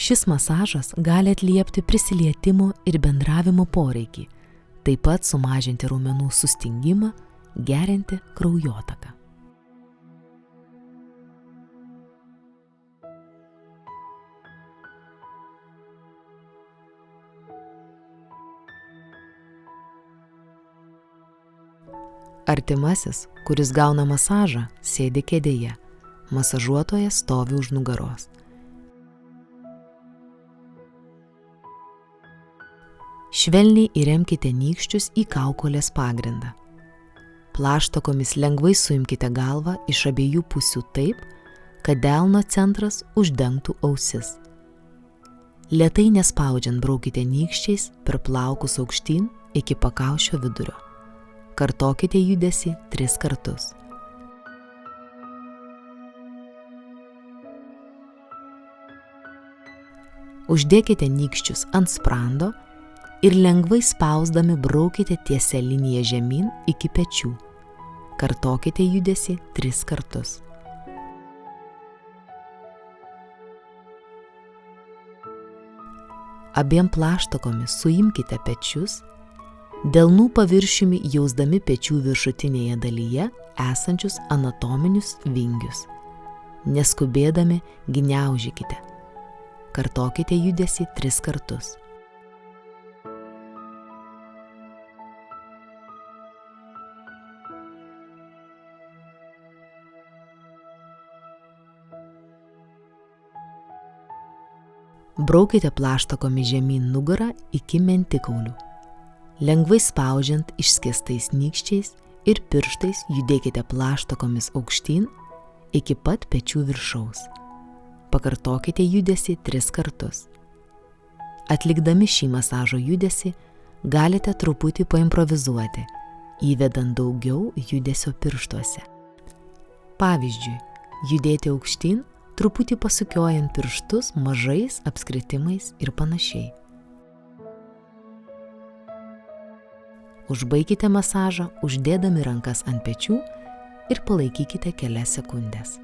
Šis masažas gali atliepti prisilietimo ir bendravimo poreikį, taip pat sumažinti raumenų sustingimą, gerinti kraujotaką. Artimasis, kuris gauna masažą, sėdi kėdėje, masažuotojas stovi už nugaros. Švelniai įremkite nykščius į kaukolės pagrindą. Plaštakomis lengvai suimkite galvą iš abiejų pusių taip, kad delno centras uždengtų ausis. Lėtai nespaudžiant braukite nykščiais per plaukus aukštyn iki pakaušio vidurio. Kartokite judesį 3 kartus. Uždėkite nykščius ant sprando ir lengvai spausdami braukite tiesia linija žemyn iki pečių. Kartokite judesį 3 kartus. Abiem plaštakomis suimkite pečius, delnų paviršiumi jausdami pečių viršutinėje dalyje esančius anatominius vingius. Neskubėdami gniaužykite. Kartokite judesį 3 kartus. Braukite plaštakomis žemyn nugarą iki mentikaulių. Lengvai spaudžiant išskėstais nykščiais ir pirštais judėkite plaštakomis aukštyn iki pat pečių viršaus. Pakartokite judesį 3 kartus. Atlikdami šį masažo judesį galite truputį paimprovizuoti, įvedant daugiau judesio pirštuose. Pavyzdžiui, judėti aukštyn, truputį pasukiojant pirštus mažais apskritimais ir panašiai. Užbaikite masažą, uždėdami rankas ant pečių ir palaikykite kelias sekundės.